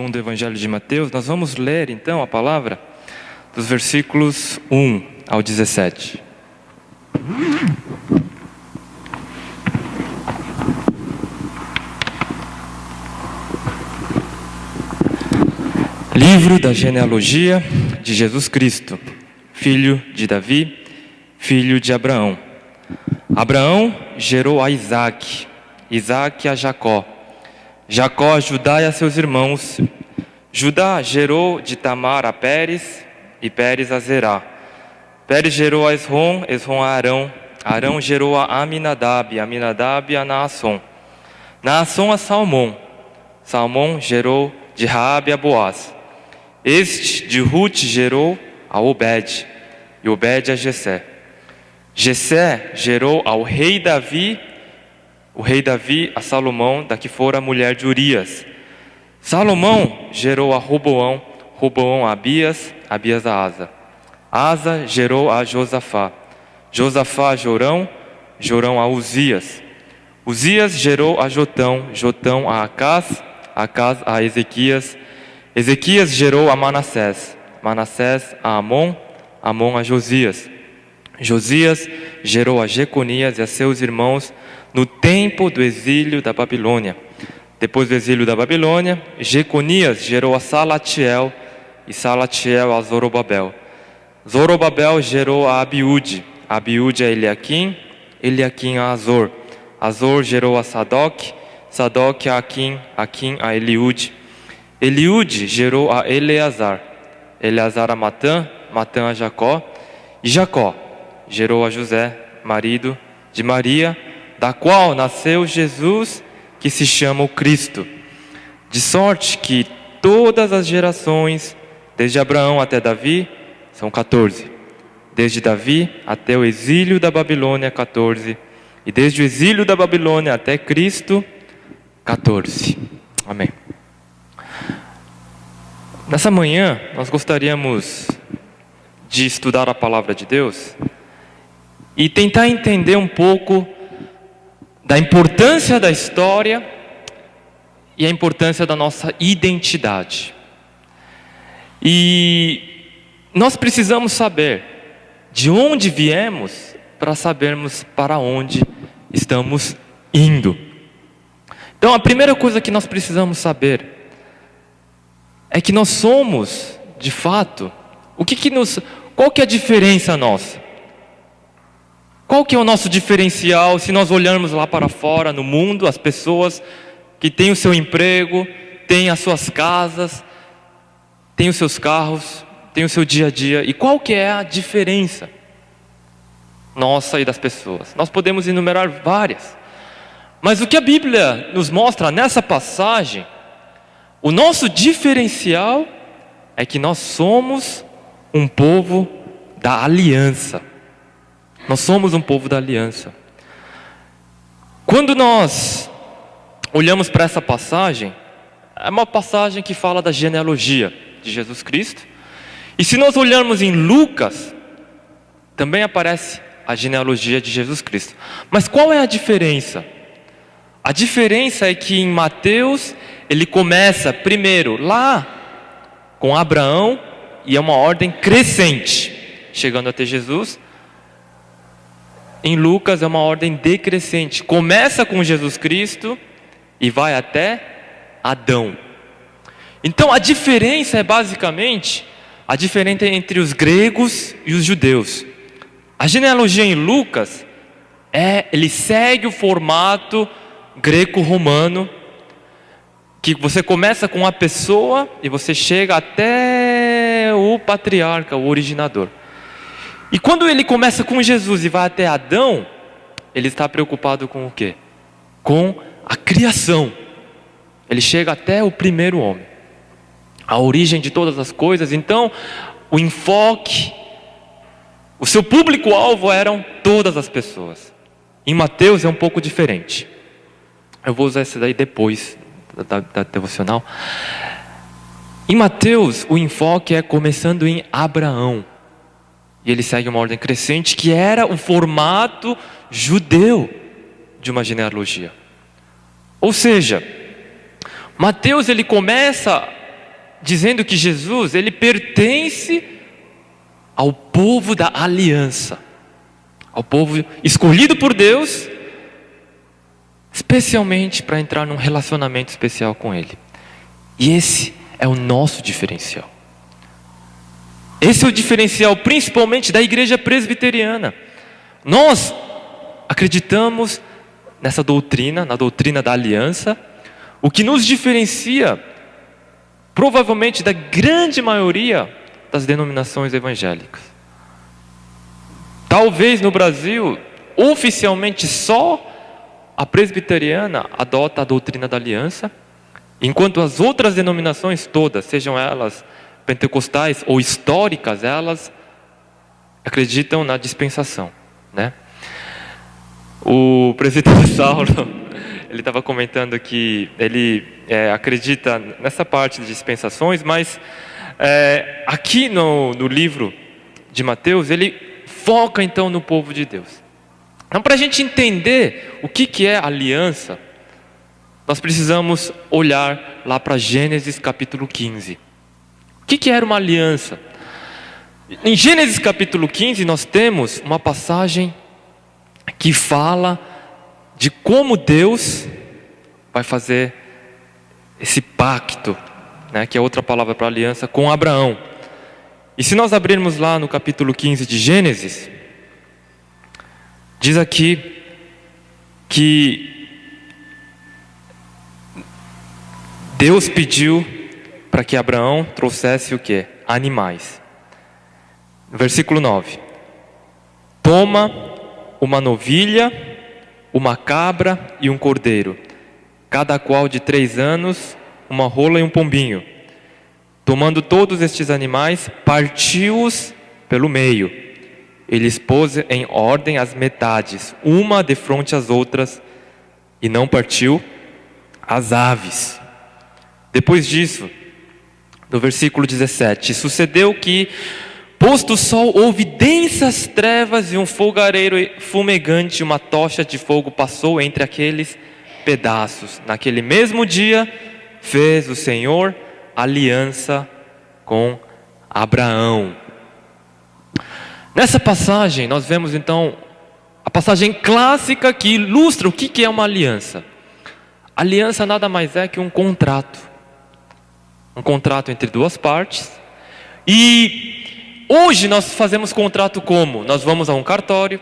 segundo o Evangelho de Mateus, nós vamos ler então a palavra dos versículos 1 ao 17. Livro da genealogia de Jesus Cristo, filho de Davi, filho de Abraão. Abraão gerou a Isaque, Isaque a Jacó, Jacó a Judá e a seus irmãos. Judá gerou de Tamar a Pérez, e Pérez a Zerá. Pérez gerou a Esrom, Esrom a Arão. Arão gerou a Aminadab, Aminadab a Naasson. Naasson a Salmão. Salmão gerou de Raabe a Boaz. Este de Ruth gerou a Obed, e Obed a Jessé. Jessé gerou ao rei Davi, o rei Davi a Salomão, da que fora a mulher de Urias. Salomão gerou a Roboão, Roboão a Abias, Abias a Asa. Asa gerou a Josafá, Josafá a Jorão, Jorão a Uzias. Uzias gerou a Jotão, Jotão a Acás, Acás a Ezequias. Ezequias gerou a Manassés, Manassés a Amon, Amon a Josias. Josias gerou a Jeconias e a seus irmãos no tempo do exílio da Babilônia. Depois do exílio da Babilônia, Jeconias gerou a Salatiel e Salatiel a Zorobabel. Zorobabel gerou a Abiúde, Abiúde a Eliaquim, Eliaquim a Azor. Azor gerou a Sadoc, Sadoc a Aquim, Aquim a Eliúde. Eliúde gerou a Eleazar, Eleazar a Matã, Matã a Jacó. E Jacó gerou a José, marido de Maria, da qual nasceu Jesus, que se chama o Cristo. De sorte que todas as gerações, desde Abraão até Davi, são 14. Desde Davi até o exílio da Babilônia, 14. E desde o exílio da Babilônia até Cristo, 14. Amém. Nessa manhã, nós gostaríamos de estudar a palavra de Deus e tentar entender um pouco da importância da história e a importância da nossa identidade. E nós precisamos saber de onde viemos para sabermos para onde estamos indo. Então, a primeira coisa que nós precisamos saber é que nós somos, de fato, qual que é a diferença nossa? Qual que é o nosso diferencial se nós olharmos lá para fora, no mundo, as pessoas que têm o seu emprego, têm as suas casas, têm os seus carros, têm o seu dia a dia, e qual que é a diferença nossa e das pessoas? Nós podemos enumerar várias, mas o que a Bíblia nos mostra nessa passagem, o nosso diferencial é que nós somos um povo da aliança. Nós somos um povo da aliança. Quando nós olhamos para essa passagem, é uma passagem que fala da genealogia de Jesus Cristo. E se nós olharmos em Lucas, também aparece a genealogia de Jesus Cristo. Mas qual é a diferença? A diferença é que em Mateus, ele começa primeiro lá com Abraão, e é uma ordem crescente, chegando até Jesus. Em Lucas é uma ordem decrescente, começa com Jesus Cristo e vai até Adão. Então a diferença é basicamente a diferença entre os gregos e os judeus. A genealogia em Lucas ele segue o formato greco-romano, que você começa com uma pessoa e você chega até o patriarca, o originador. E quando ele começa com Jesus e vai até Adão, ele está preocupado com o quê? Com a criação. Ele chega até o primeiro homem, a origem de todas as coisas. Então, o enfoque, o seu público-alvo eram todas as pessoas. Em Mateus é um pouco diferente. Eu vou usar esse daí depois da devocional. Em Mateus, o enfoque é começando em Abraão. E ele segue uma ordem crescente, que era o formato judeu de uma genealogia. Ou seja, Mateus ele começa dizendo que Jesus, ele pertence ao povo da aliança, ao povo escolhido por Deus, especialmente para entrar num relacionamento especial com Ele. E esse é o nosso diferencial. Esse é o diferencial principalmente da igreja presbiteriana. Nós acreditamos nessa doutrina, na doutrina da aliança, o que nos diferencia provavelmente da grande maioria das denominações evangélicas. Talvez no Brasil, oficialmente só a presbiteriana adota a doutrina da aliança, enquanto as outras denominações todas, sejam elas pentecostais ou históricas, elas acreditam na dispensação, né? O presbítero Saulo, ele estava comentando que ele acredita nessa parte de dispensações, mas aqui no livro de Mateus, ele foca então no povo de Deus. Então, para a gente entender o que é aliança, nós precisamos olhar lá para Gênesis capítulo 15. O que era uma aliança? Em Gênesis capítulo 15 nós temos uma passagem que fala de como Deus vai fazer esse pacto, né, que é outra palavra para aliança, com Abraão. E se nós abrirmos lá no capítulo 15 de Gênesis, diz aqui que Deus pediu para que Abraão trouxesse o quê? Animais. Versículo 9. Toma uma novilha, uma cabra e um cordeiro, cada qual de 3 anos, uma rola e um pombinho. Tomando todos estes animais, partiu-os pelo meio. Ele expôs em ordem as metades, uma defronte às outras, e não partiu as aves. Depois disso, no versículo 17, sucedeu que, posto o sol, houve densas trevas e um fogareiro fumegante, uma tocha de fogo passou entre aqueles pedaços. Naquele mesmo dia, fez o Senhor aliança com Abraão. Nessa passagem, nós vemos então a passagem clássica que ilustra o que é uma aliança. Aliança nada mais é que um contrato. Um contrato entre duas partes. E hoje nós fazemos contrato como? Nós vamos a um cartório,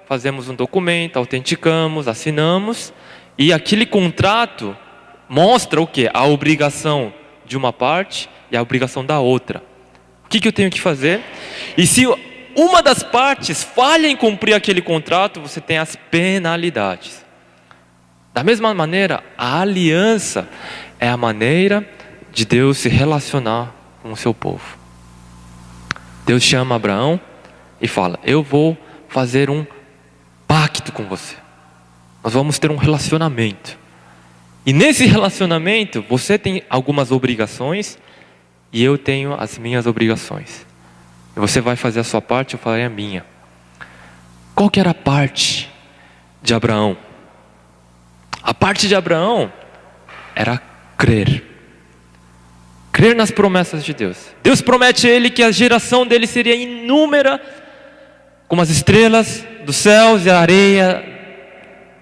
fazemos um documento, autenticamos, assinamos, e aquele contrato mostra o quê? A obrigação de uma parte e a obrigação da outra. O que eu tenho que fazer? E se uma das partes falha em cumprir aquele contrato, você tem as penalidades. Da mesma maneira, a aliança é a maneira de Deus se relacionar com o seu povo. Deus chama Abraão e fala: eu vou fazer um pacto com você. Nós vamos ter um relacionamento. E nesse relacionamento, você tem algumas obrigações e eu tenho as minhas obrigações. E você vai fazer a sua parte, eu farei a minha. Qual que era a parte de Abraão? A parte de Abraão era crer. Crer nas promessas de Deus. Deus promete a ele que a geração dele seria inúmera, como as estrelas dos céus e a areia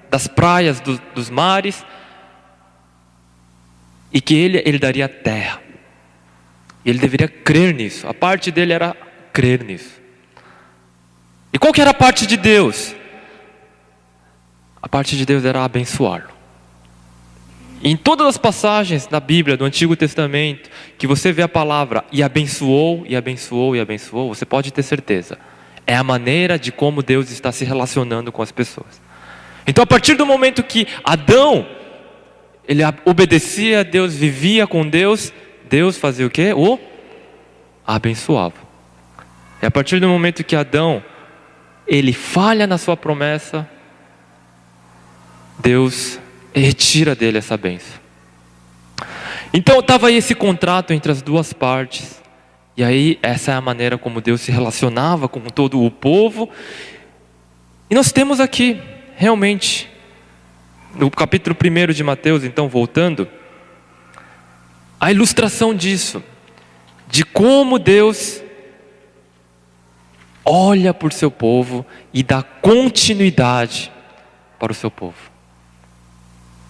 das praias, dos mares, e que ele daria terra. Ele deveria crer nisso. A parte dele era crer nisso. E qual que era a parte de Deus? A parte de Deus era abençoá-lo. Em todas as passagens da Bíblia, do Antigo Testamento, que você vê a palavra e abençoou, e abençoou, e abençoou, você pode ter certeza. É a maneira de como Deus está se relacionando com as pessoas. Então, a partir do momento que Adão, ele obedecia a Deus, vivia com Deus, Deus fazia o quê? O abençoava. E a partir do momento que Adão, ele falha na sua promessa, Deus retira dele essa bênção. Então estava aí esse contrato entre as duas partes. E aí essa é a maneira como Deus se relacionava com todo o povo. E nós temos aqui, realmente, no capítulo 1 de Mateus, então voltando, a ilustração disso. de como Deus olha por seu povo e dá continuidade para o seu povo.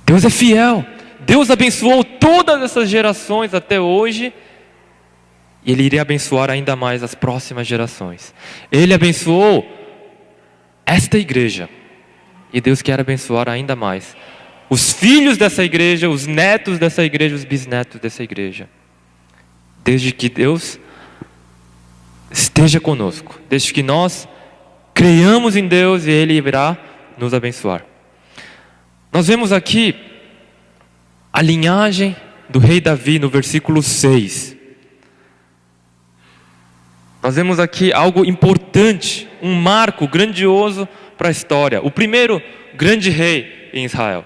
Deus é fiel. Deus abençoou todas essas gerações até hoje, e Ele iria abençoar ainda mais as próximas gerações. Ele abençoou esta igreja, e Deus quer abençoar ainda mais os filhos dessa igreja, os netos dessa igreja, os bisnetos dessa igreja. Desde que Deus esteja conosco, desde que nós creiamos em Deus e Ele virá nos abençoar. Nós vemos aqui a linhagem do rei Davi no versículo 6. Nós vemos aqui algo importante, um marco grandioso para a história. O primeiro grande rei em Israel.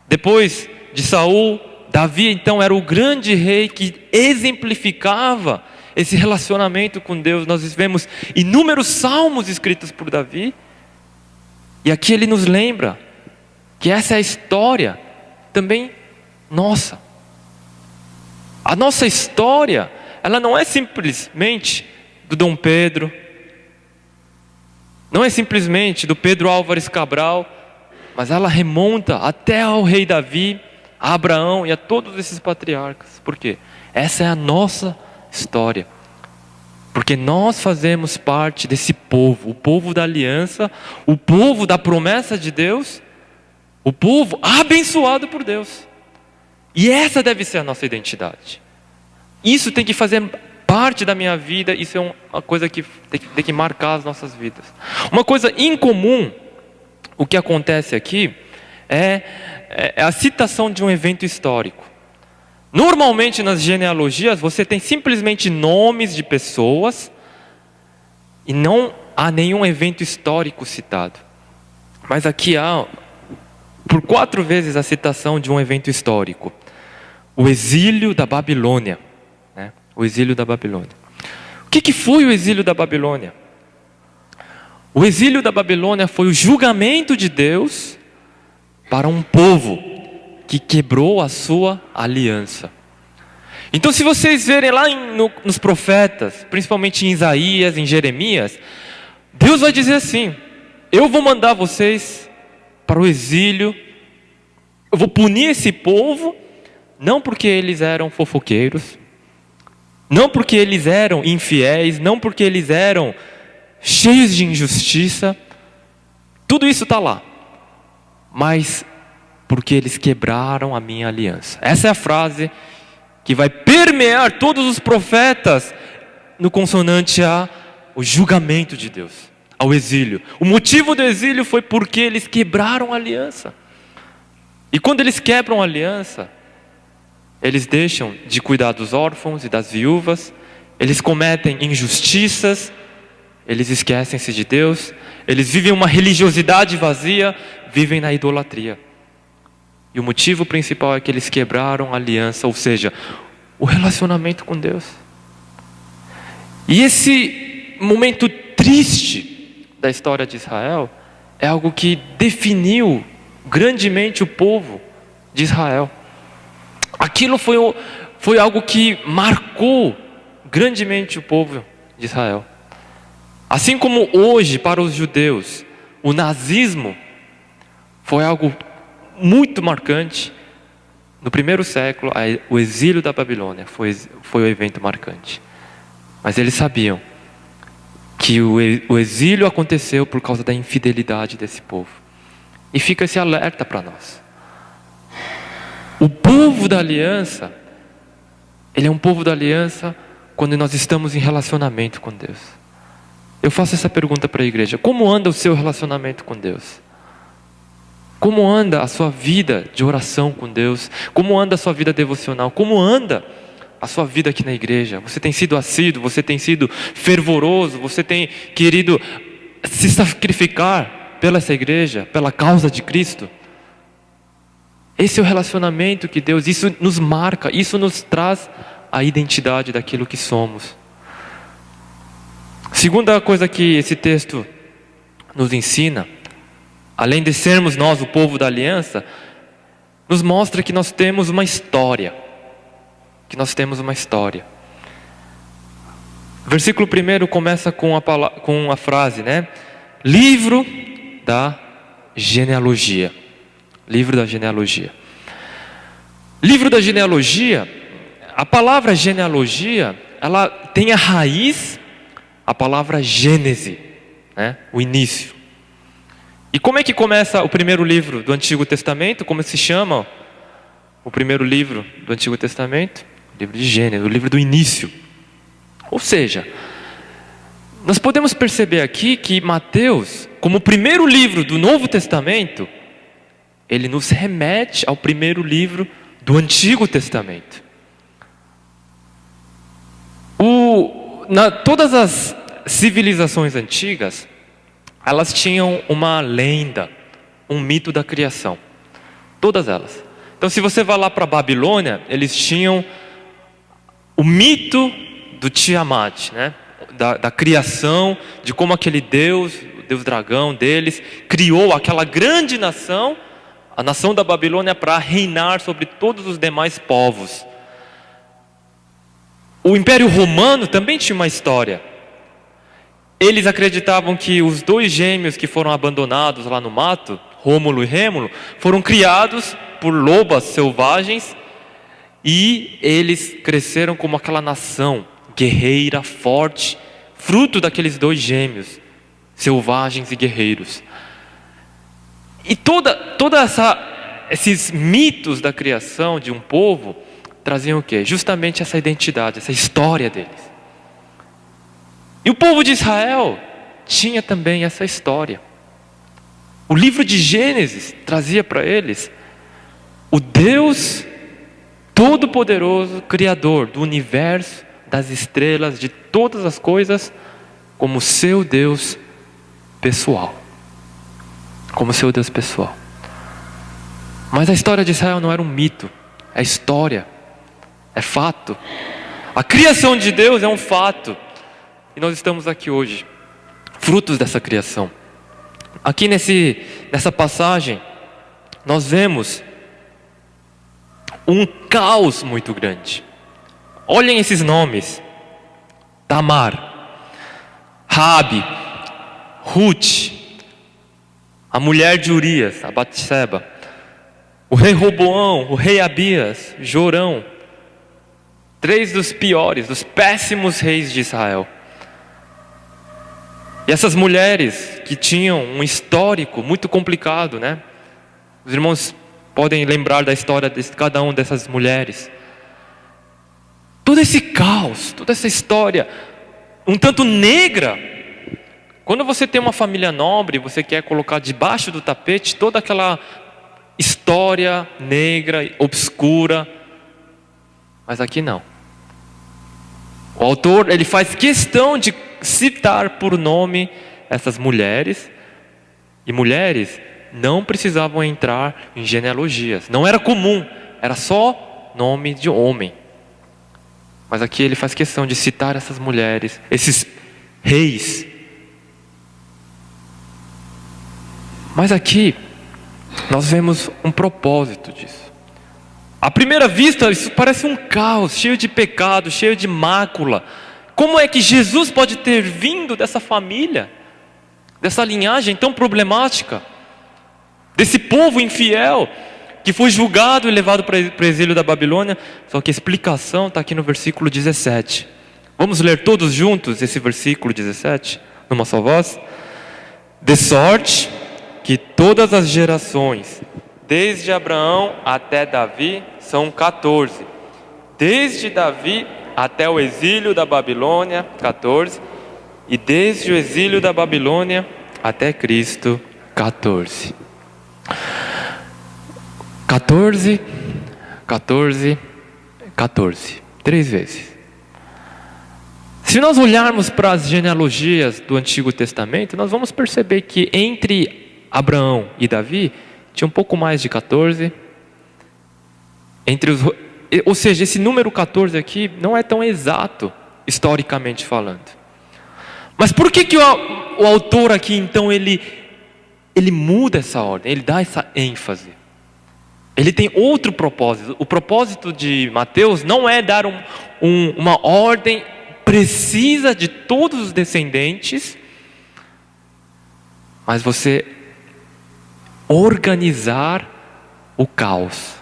Depois de Saul, Davi então era o grande rei que exemplificava esse relacionamento com Deus. Nós vemos inúmeros salmos escritos por Davi, e aqui ele nos lembra que essa é a história também nossa. A nossa história, ela não é simplesmente do Dom Pedro, não é simplesmente do Pedro Álvares Cabral, mas ela remonta até ao rei Davi, a Abraão e a todos esses patriarcas. Por quê? Essa é a nossa história. Porque nós fazemos parte desse povo, o povo da aliança, o povo da promessa de Deus, o povo abençoado por Deus. E essa deve ser a nossa identidade. Isso tem que fazer parte da minha vida, isso é uma coisa que tem que marcar as nossas vidas. Uma coisa incomum, o que acontece aqui, é a citação de um evento histórico. Normalmente nas genealogias você tem simplesmente nomes de pessoas e não há nenhum evento histórico citado. Mas aqui há por 4 vezes a citação de um evento histórico. O exílio da Babilônia. O exílio da Babilônia. O que foi o exílio da Babilônia? O exílio da Babilônia foi o julgamento de Deus para um povo que quebrou a sua aliança. Então, se vocês verem lá nos profetas, principalmente em Isaías, em Jeremias, Deus vai dizer assim: eu vou mandar vocês para o exílio, eu vou punir esse povo, não porque eles eram fofoqueiros, não porque eles eram infiéis, não porque eles eram cheios de injustiça, tudo isso está lá, mas porque eles quebraram a minha aliança. Essa é a frase que vai permear todos os profetas no consonante ao julgamento de Deus, ao exílio. O motivo do exílio foi porque eles quebraram a aliança. E quando eles quebram a aliança, eles deixam de cuidar dos órfãos e das viúvas, eles cometem injustiças, eles esquecem-se de Deus, eles vivem uma religiosidade vazia, vivem na idolatria. E o motivo principal é que eles quebraram a aliança, ou seja, o relacionamento com Deus. E esse momento triste da história de Israel é algo que definiu grandemente o povo de Israel. Aquilo foi algo que marcou grandemente o povo de Israel. Assim como hoje para os judeus o nazismo foi algo muito marcante, no primeiro século o exílio da Babilônia foi o evento marcante. Mas eles sabiam que o exílio aconteceu por causa da infidelidade desse povo. E fica esse alerta para nós. O povo da aliança, ele é um povo da aliança quando nós estamos em relacionamento com Deus. Eu faço essa pergunta para a igreja: como anda o seu relacionamento com Deus? Como anda a sua vida de oração com Deus? Como anda a sua vida devocional? Como anda a sua vida aqui na igreja? Você tem sido assíduo? Você tem sido fervoroso? Você tem querido se sacrificar pela essa igreja, pela causa de Cristo? Esse é o relacionamento que Deus, isso nos marca, isso nos traz a identidade daquilo que somos. Segunda coisa que esse texto nos ensina, além de sermos nós o povo da aliança, nos mostra que nós temos uma história. Que nós temos uma história. O versículo 1 começa com a frase, né? Livro da genealogia. Livro da genealogia. Livro da genealogia, a palavra genealogia, ela tem a raiz, a palavra Gênese, né? O início. E como é que começa o primeiro livro do Antigo Testamento? Como se chama o primeiro livro do Antigo Testamento? O livro de Gênesis, o livro do início. Ou seja, nós podemos perceber aqui que Mateus, como o primeiro livro do Novo Testamento, ele nos remete ao primeiro livro do Antigo Testamento. Todas as civilizações antigas, elas tinham uma lenda, um mito da criação. Todas elas. Então, se você vai lá para a Babilônia, eles tinham o mito do Tiamat, né? Da criação, de como aquele Deus, o Deus dragão deles, criou aquela grande nação, a nação da Babilônia, para reinar sobre todos os demais povos. O Império Romano também tinha uma história. Eles acreditavam que os dois gêmeos que foram abandonados lá no mato, Rômulo e Rêmulo, foram criados por lobas selvagens e eles cresceram como aquela nação guerreira, forte, fruto daqueles dois gêmeos, selvagens e guerreiros. E esses mitos da criação de um povo traziam o quê? Justamente essa identidade, essa história deles. E o povo de Israel tinha também essa história. O livro de Gênesis trazia para eles o Deus Todo-Poderoso, Criador do universo, das estrelas, de todas as coisas, como seu Deus pessoal. Como seu Deus pessoal. Mas a história de Israel não era um mito, é história, é fato. A criação de Deus é um fato. E nós estamos aqui hoje, frutos dessa criação. Aqui nessa passagem, nós vemos um caos muito grande. Olhem esses nomes: Tamar, Raabe, Ruth, a mulher de Urias, a Batseba, o rei Roboão, o rei Abias, Jorão, 3 dos piores, dos péssimos reis de Israel. E essas mulheres que tinham um histórico muito complicado, né? Os irmãos podem lembrar da história de cada uma dessas mulheres. Todo esse caos, toda essa história, um tanto negra. Quando você tem uma família nobre, você quer colocar debaixo do tapete toda aquela história negra, obscura. Mas aqui não. O autor, ele faz questão de citar por nome essas mulheres. E mulheres não precisavam entrar em genealogias. Não era comum, era só nome de homem. Mas aqui ele faz questão de citar essas mulheres, esses reis. Mas aqui nós vemos um propósito disso. À primeira vista, isso parece um caos, cheio de pecado, cheio de mácula. Como é que Jesus pode ter vindo dessa família, dessa linhagem tão problemática, desse povo infiel, que foi julgado e levado para o exílio da Babilônia? Só que a explicação está aqui no versículo 17. Vamos ler todos juntos esse versículo 17, numa só voz? De sorte que todas as gerações, desde Abraão até Davi, são 14. Desde Davi até o exílio da Babilônia, 14. E desde o exílio da Babilônia até Cristo, 14. 14, 14, 14. 3 vezes. Se nós olharmos para as genealogias do Antigo Testamento, nós vamos perceber que entre Abraão e Davi tinha um pouco mais de 14. Ou seja, esse número 14 aqui não é tão exato, historicamente falando. Mas por que o autor aqui, então, ele muda essa ordem, ele dá essa ênfase? Ele tem outro propósito. O propósito de Mateus não é dar uma ordem precisa de todos os descendentes, mas você organizar o caos.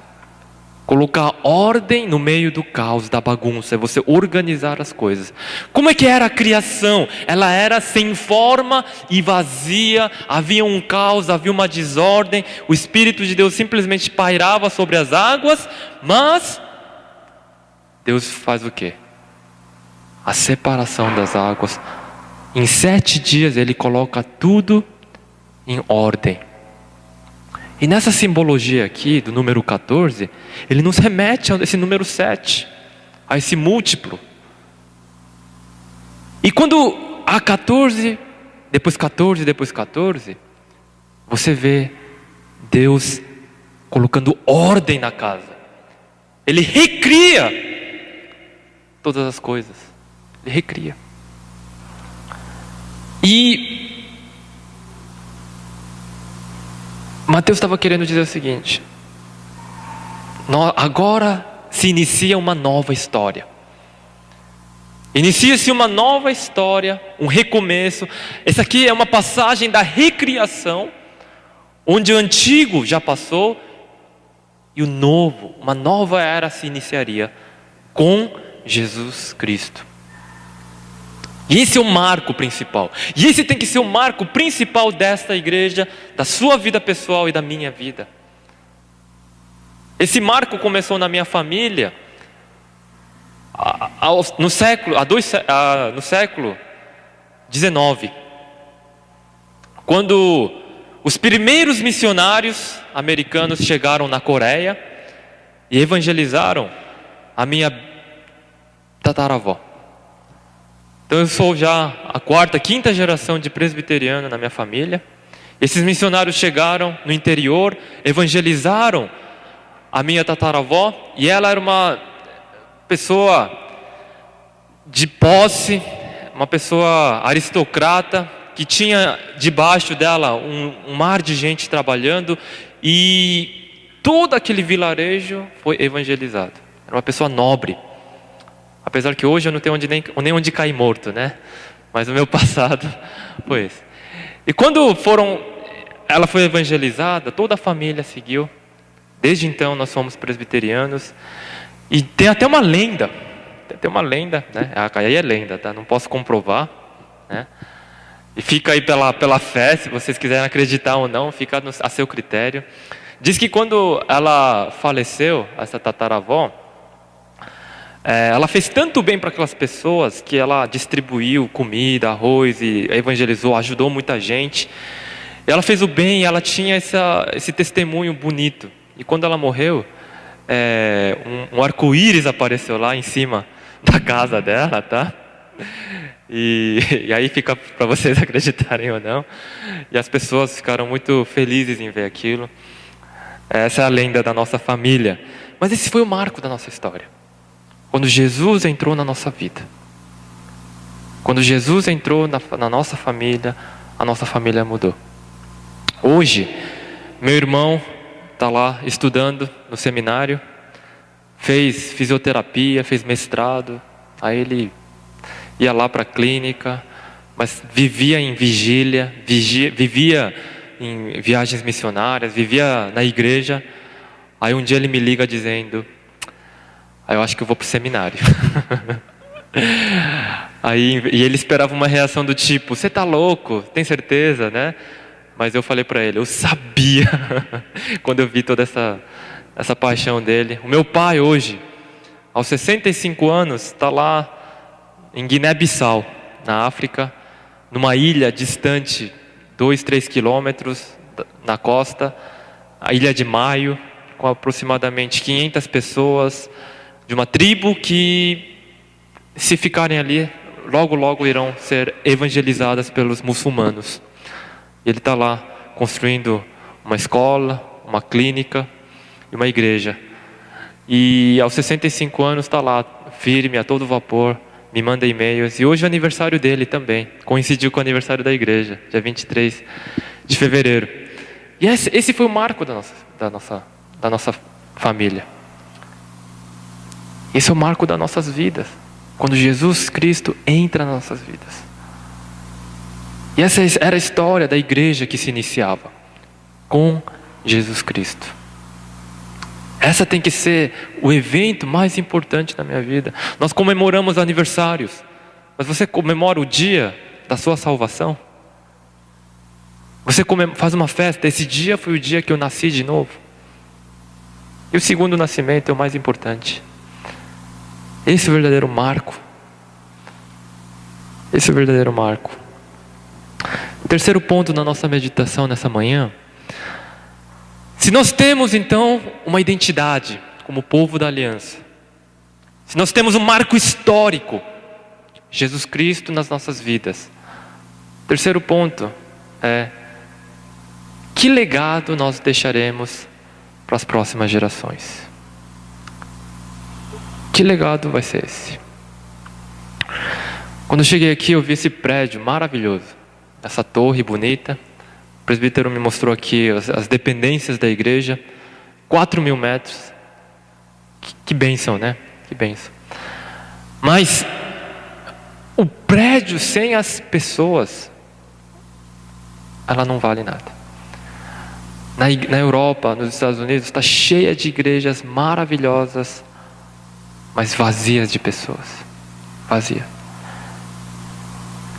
Colocar ordem no meio do caos, da bagunça, é você organizar as coisas. Como é que era a criação? Ela era sem forma e vazia, havia um caos, havia uma desordem, o Espírito de Deus simplesmente pairava sobre as águas, mas Deus faz o quê? A separação das águas. Em 7 dias Ele coloca tudo em ordem. E nessa simbologia aqui, do número 14, ele nos remete a esse número 7, a esse múltiplo. E quando há 14, depois 14, depois 14, você vê Deus colocando ordem na casa. Ele recria todas as coisas. Ele recria. E Mateus estava querendo dizer o seguinte: agora se inicia uma nova história. Inicia-se uma nova história, um recomeço. Essa aqui é uma passagem da recriação, onde o antigo já passou e o novo, uma nova era se iniciaria com Jesus Cristo. E esse é o marco principal. E esse tem que ser o marco principal desta igreja, da sua vida pessoal e da minha vida. Esse marco começou na minha família, no século XIX, quando os primeiros missionários americanos chegaram na Coreia e evangelizaram a minha tataravó. Então eu sou já a 4ª, 5ª geração de presbiteriano na minha família. Esses missionários chegaram no interior, evangelizaram a minha tataravó, e ela era uma pessoa de posse, uma pessoa aristocrata, que tinha debaixo dela um mar de gente trabalhando, e todo aquele vilarejo foi evangelizado. Era uma pessoa nobre. Apesar que hoje eu não tenho nem onde cair morto, né? Mas o meu passado foi esse. E quando ela foi evangelizada, toda a família seguiu. Desde então nós somos presbiterianos. E tem até uma lenda. Tem uma lenda, né? Aí é lenda, tá? Não posso comprovar, né? E fica aí pela fé, se vocês quiserem acreditar ou não, fica a seu critério. Diz que quando ela faleceu, essa tataravó, ela fez tanto bem para aquelas pessoas que ela distribuiu comida, arroz, e evangelizou, ajudou muita gente. E ela fez o bem, ela tinha esse testemunho bonito. E quando ela morreu, um arco-íris apareceu lá em cima da casa dela, tá? E aí fica para vocês acreditarem ou não. E as pessoas ficaram muito felizes em ver aquilo. Essa é a lenda da nossa família. Mas esse foi o marco da nossa história. Quando Jesus entrou na nossa vida. Quando Jesus entrou na nossa família, a nossa família mudou. Hoje, meu irmão está lá estudando no seminário, fez fisioterapia, fez mestrado, aí ele ia lá para a clínica, mas vivia em vigília, vivia em viagens missionárias, vivia na igreja. Aí um dia ele me liga dizendo: eu acho que eu vou para o seminário. E ele esperava uma reação do tipo: você está louco? Tem certeza, né? Mas eu falei para ele, eu sabia, quando eu vi toda essa paixão dele. O meu pai hoje, aos 65 anos, está lá em Guiné-Bissau, na África, numa ilha distante 2-3 quilômetros na costa, a Ilha de Maio, com aproximadamente 500 pessoas, de uma tribo que, se ficarem ali, logo logo irão ser evangelizadas pelos muçulmanos. Ele está lá construindo uma escola, uma clínica e uma igreja. E aos 65 anos está lá, firme, a todo vapor, me manda e-mails. E hoje é o aniversário dele também, coincidiu com o aniversário da igreja, dia 23 de fevereiro. E esse foi o marco da nossa família. Esse é o marco das nossas vidas. Quando Jesus Cristo entra nas nossas vidas. E essa era a história da igreja que se iniciava com Jesus Cristo. Essa tem que ser o evento mais importante da minha vida. Nós comemoramos aniversários, mas você comemora o dia da sua salvação? Você faz uma festa, esse dia foi o dia que eu nasci de novo. E o segundo nascimento é o mais importante. Esse é o verdadeiro marco. Esse é o verdadeiro marco. Terceiro ponto na nossa meditação nessa manhã. Se nós temos então uma identidade como povo da aliança, se nós temos um marco histórico, Jesus Cristo nas nossas vidas, terceiro ponto é: que legado nós deixaremos para as próximas gerações? Que legado vai ser esse? Quando eu cheguei aqui, eu vi esse prédio maravilhoso, essa torre bonita. O presbítero me mostrou aqui as dependências da igreja, 4.000 metros. Que bênção, né? Que bênção. Mas o prédio sem as pessoas, ela não vale nada. Na Europa, nos Estados Unidos, está cheia de igrejas maravilhosas, mas vazias de pessoas. Vazia.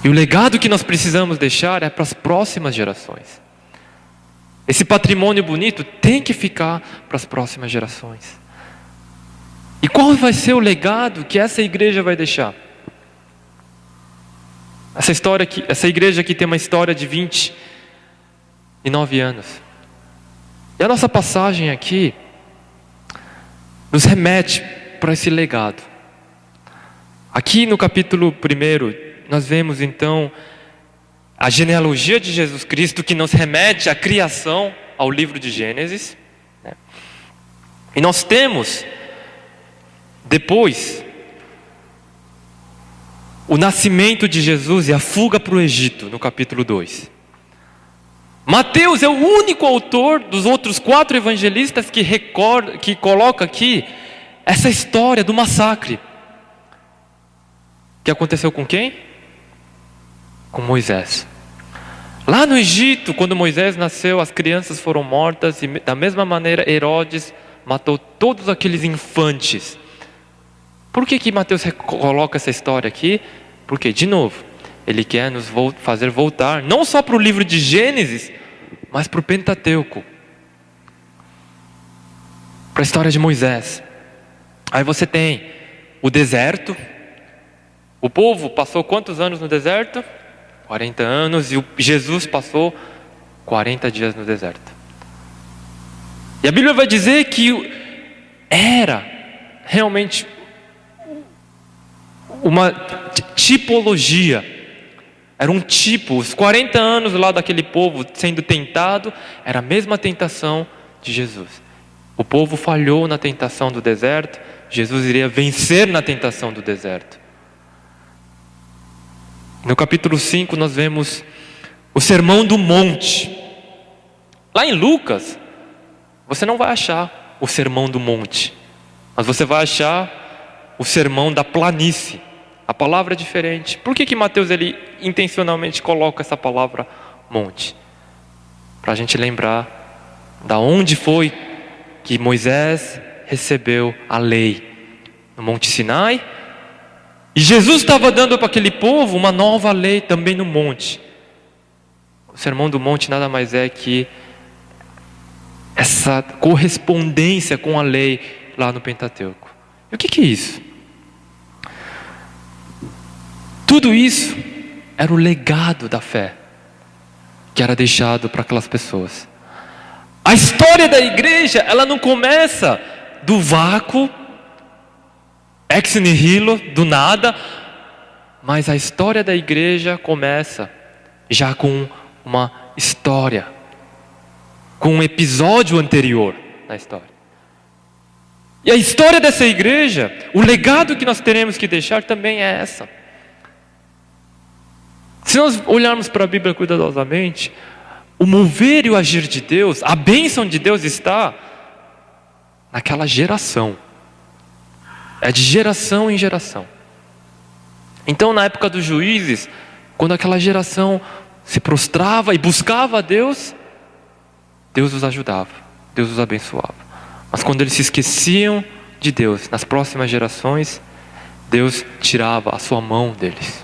E o legado que nós precisamos deixar é para as próximas gerações. Esse patrimônio bonito tem que ficar para as próximas gerações. E qual vai ser o legado que essa igreja vai deixar? Essa igreja aqui tem uma história de 29 anos. E a nossa passagem aqui nos remete para esse legado. Aqui no capítulo 1, nós vemos então a genealogia de Jesus Cristo, que nos remete à criação, ao livro de Gênesis. E nós temos, depois, o nascimento de Jesus e a fuga para o Egito, no capítulo 2. Mateus é o único autor dos outros 4 evangelistas que coloca aqui essa história do massacre. Que aconteceu com quem? Com Moisés. Lá no Egito, quando Moisés nasceu, as crianças foram mortas e da mesma maneira Herodes matou todos aqueles infantes. Por que Mateus coloca essa história aqui? Porque, de novo, ele quer nos fazer voltar, não só para o livro de Gênesis, mas para o Pentateuco, para a história de Moisés. Aí você tem o deserto. O povo passou quantos anos no deserto? 40 anos, e Jesus passou 40 dias no deserto. E a Bíblia vai dizer que era realmente uma tipologia, era um tipo, os 40 anos lá daquele povo sendo tentado, era a mesma tentação de Jesus. O povo falhou na tentação do deserto, Jesus iria vencer na tentação do deserto. No capítulo 5 nós vemos o Sermão do Monte. Lá em Lucas, você não vai achar o Sermão do Monte, mas você vai achar o Sermão da Planície. A palavra é diferente. Por que Mateus ele intencionalmente coloca essa palavra monte? Para a gente lembrar da onde foi que Moisés recebeu a lei. No Monte Sinai. E Jesus estava dando para aquele povo uma nova lei também no monte. O Sermão do Monte nada mais é que essa correspondência com a lei lá no Pentateuco. E o que é isso? Tudo isso era o legado da fé que era deixado para aquelas pessoas. A história da igreja, ela não começa do vácuo, ex nihilo, do nada, mas a história da igreja começa já com uma história, com um episódio anterior na história. E a história dessa igreja, o legado que nós teremos que deixar também é essa. Se nós olharmos para a Bíblia cuidadosamente, o mover e o agir de Deus, a bênção de Deus está naquela geração. É de geração em geração. Então, na época dos juízes, quando aquela geração se prostrava e buscava a Deus, Deus os ajudava, Deus os abençoava. Mas quando eles se esqueciam de Deus, nas próximas gerações, Deus tirava a sua mão deles.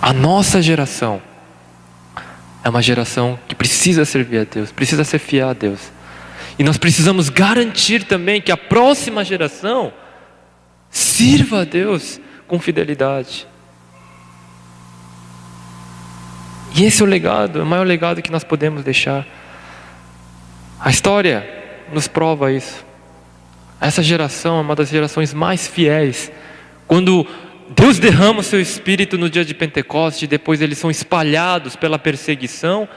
A nossa geração é uma geração que precisa servir a Deus, precisa ser fiel a Deus. E nós precisamos garantir também que a próxima geração sirva a Deus com fidelidade. E esse é o legado, é o maior legado que nós podemos deixar. A história nos prova isso. Essa geração é uma das gerações mais fiéis. Quando Deus derrama o seu Espírito no dia de Pentecostes, e depois eles são espalhados pela perseguição,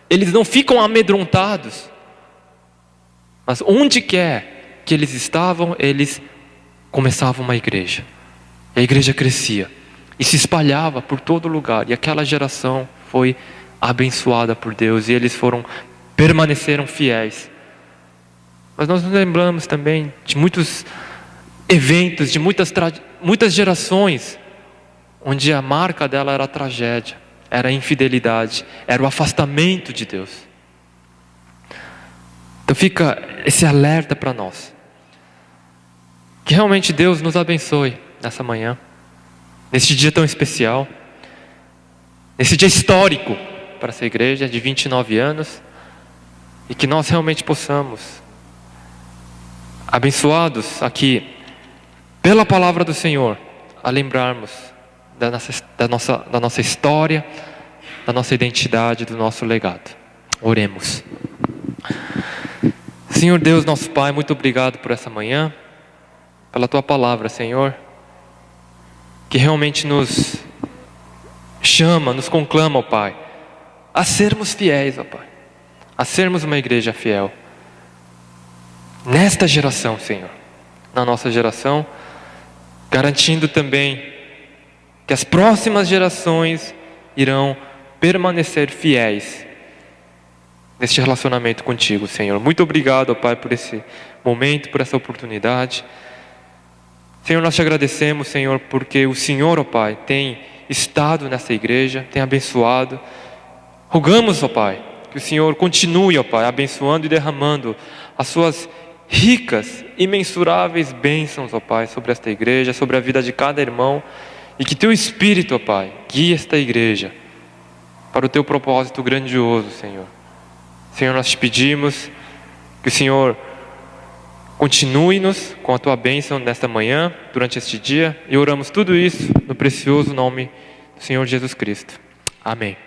eles não ficam amedrontados. Mas onde quer que eles estavam, eles começavam uma igreja. E a igreja crescia e se espalhava por todo lugar. E aquela geração foi abençoada por Deus e eles permaneceram fiéis. Mas nós nos lembramos também de muitos eventos, de muitas gerações, onde a marca dela era a tragédia, era a infidelidade, era o afastamento de Deus. Então fica esse alerta para nós. Que realmente Deus nos abençoe nessa manhã, nesse dia tão especial, nesse dia histórico para essa igreja de 29 anos, e que nós realmente possamos, abençoados aqui pela palavra do Senhor, a lembrarmos da nossa história, da nossa identidade, do nosso legado. Oremos. Senhor Deus, nosso Pai, muito obrigado por essa manhã, pela Tua palavra, Senhor, que realmente nos chama, nos conclama, ó Pai, a sermos fiéis, ó Pai, a sermos uma igreja fiel, nesta geração, Senhor, na nossa geração, garantindo também que as próximas gerações irão permanecer fiéis neste relacionamento contigo, Senhor. Muito obrigado, ó Pai, por esse momento, por essa oportunidade. Senhor, nós te agradecemos, Senhor, porque o Senhor, ó Pai, tem estado nessa igreja, tem abençoado. Rogamos, ó Pai, que o Senhor continue, ó Pai, abençoando e derramando as suas ricas, imensuráveis bênçãos, ó Pai, sobre esta igreja, sobre a vida de cada irmão, e que Teu Espírito, ó Pai, guie esta igreja para o Teu propósito grandioso, Senhor. Senhor, nós te pedimos que o Senhor continue-nos com a Tua bênção nesta manhã, durante este dia, e oramos tudo isso no precioso nome do Senhor Jesus Cristo. Amém.